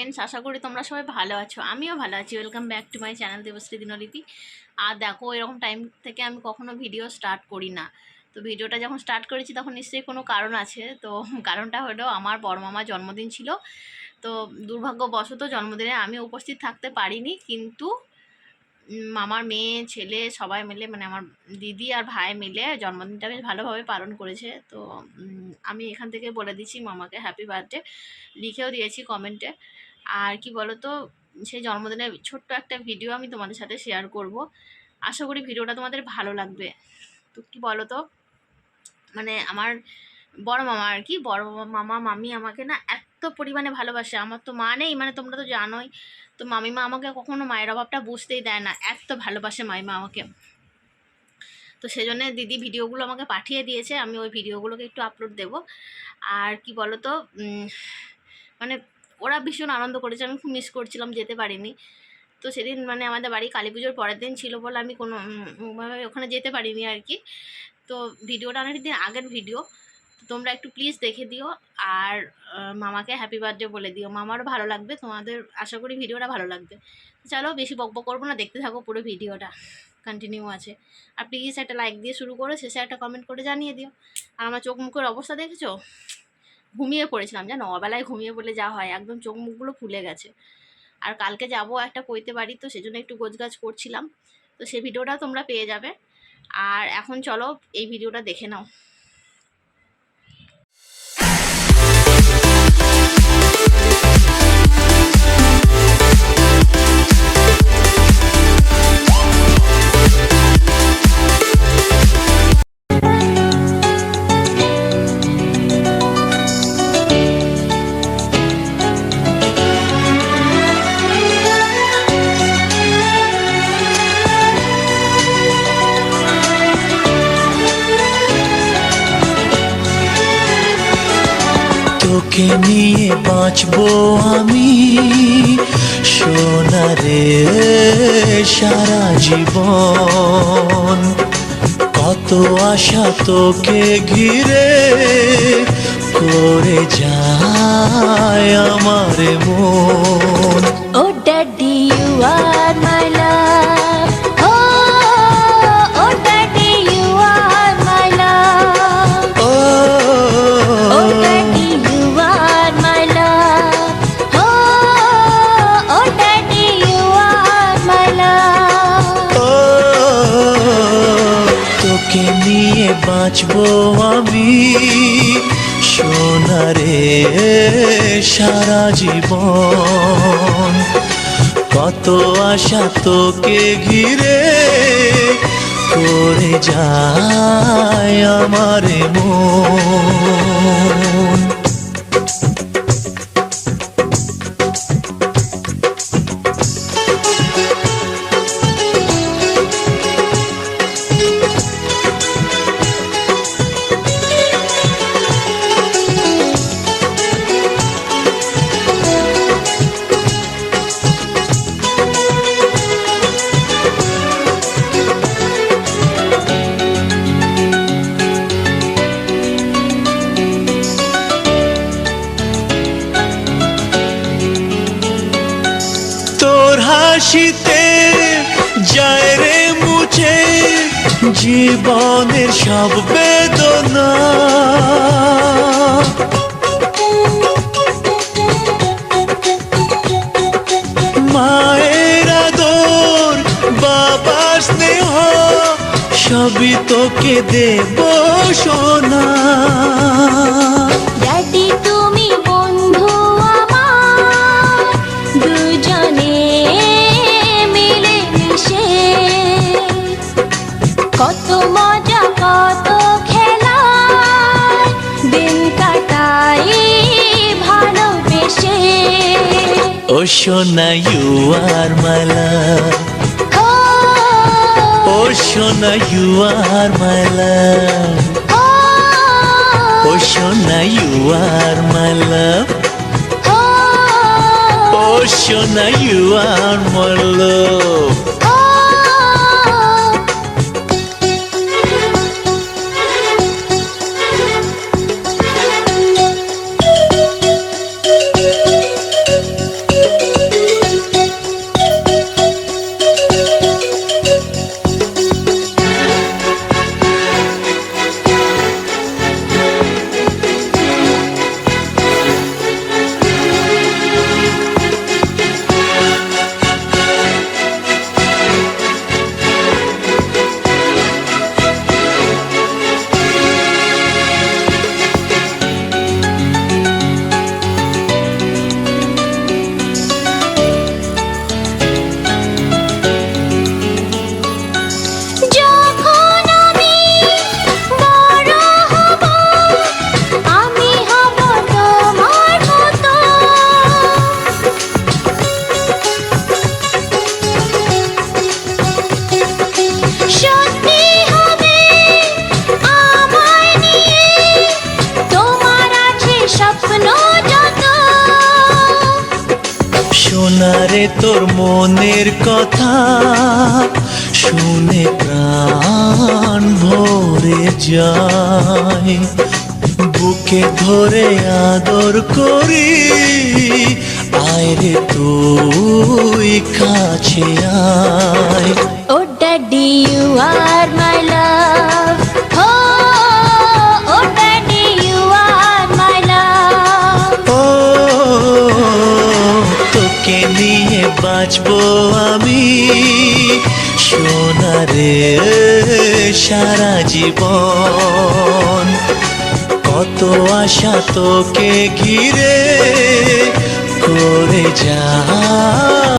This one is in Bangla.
ফ্রেন্ডস, আশা করি তোমরা সবাই ভালো আছো। আমিও ভালো আছি। Welcome back to my channel Debashree Dinlipi. আর দেখো, এরকম টাইম থেকে আমি কখনো ভিডিও স্টার্ট করি না। তো ভিডিওটা যখন স্টার্ট করেছি তখন নিশ্চয়ই কোনো কারণ আছে। তো কারণটা হলো আমার বড় মামার জন্মদিন ছিল। তো দুর্ভাগ্যবশত জন্মদিনে আমি উপস্থিত থাকতে পারিনি, কিন্তু মামার মেয়ে ছেলে সবাই মিলে, মানে আমার দিদি আর ভাই মিলে জন্মদিনটা বেশ ভালোভাবে পালন করেছে। তো আমি এখান থেকে বলে দিচ্ছি মামাকে হ্যাপি বার্থডে, লিখেও দিয়েছি কমেন্টে। আর কি বলো তো, সেই জন্মদিনের ছোট্ট একটা ভিডিও আমি তোমাদের সাথে শেয়ার করব। আশা করি ভিডিওটা তোমাদের ভালো লাগবে। তো কি বলো তো, মানে আমার বড় মামা আর কি, বড় মামা মামি আমাকে না এত পরিমাণে ভালোবাসে। আমার তো মা নেই, মানে তোমরা তো জানোই। তো মামিমা আমাকে কখনো মায়ের অভাবটা বুঝতেই দেয় না, এত ভালোবাসে মামিমা আমাকে। তো সেজন্য দিদি ভিডিওগুলো আমাকে পাঠিয়ে দিয়েছে, আমি ওই ভিডিওগুলোকে একটু আপলোড দেব। আর কি বলো তো, মানে ওরা ভীষণ আনন্দ করেছে, আমি খুব মিস করছিলাম, যেতে পারিনি। তো সেদিন মানে আমাদের বাড়ি কালী পুজোর পরের দিন ছিল বলে আমি কোনো ওখানে যেতে পারিনি আর কি। তো ভিডিওটা অনেক দিন আগের ভিডিও, তো তোমরা একটু প্লিজ দেখে দিও। আর মামাকে হ্যাপি বার্থডে বলে দিও, মামারও ভালো লাগবে, তোমাদের আশা করি ভিডিওটা ভালো লাগবে। চলো বেশি বকবক করবো না, দেখতে থাকো, পুরো ভিডিওটা কন্টিনিউ আছে। আর প্লিজ একটা লাইক দিয়ে শুরু করো, শেষে একটা কমেন্ট করে জানিয়ে দিও। আর আমার চোখ মুখের অবস্থা দেখেছো, ঘুমিয়ে পড়েছিলাম জানো, অবেলায় ঘুমিয়ে পড়লে যা হয়, একদম চোখ মুখগুলো ফুলে গেছে। আর কালকে যাব একটা কইতে বাড়ি, তো সেজন্য একটু গোছগাছ করছিলাম। তো সেই ভিডিওটা তোমরা পেয়ে যাবে। আর এখন চলো এই ভিডিওটা দেখে নাও। তোকে নিয়ে বাঁচবো আমি সোনারে সারা জীবন, কত আশা তোকে ঘিরে করে যায় আমার মন। Oh daddy you are my love, oh daddy you are my love, oh daddy you are my love, oh daddy you are my love. তোকে নিয়ে বাঁচবো আমি সোনারে সারা জীবন, কত আশা তোকে ঘিরে করে যায় আমার মন। হাসিতে যায় রে মুছে জীবনের সব বেদনা, মায়ের আদর বাবার স্নেহ সবই তোকে দেব সোনা। ড্যাডি তুমি বন্ধু আমার, দুজনে মিলে মিশে কত মজা কত খেলা দিন কাটাই ভালোবেসে। ও সোনা ইউ আর মাই লাভ, ও সোনা ইউ আর মাই লাভ, ও সোনা ইউ আর মাই লাভ, ও সোনা ইউ আর মাই লাভ। তোর মনের কথা শুনে প্রাণ ভরে যায়, বুকে ধরে আদর করি, আয় রে তুই কাছে আয়। Oh daddy, you are my love. Oh daddy, you are my love. ও তোকে নিয়ে বাঁচবো আমি সোনারে সারা জীবন, কত আশা তোকে ঘিরে করে যা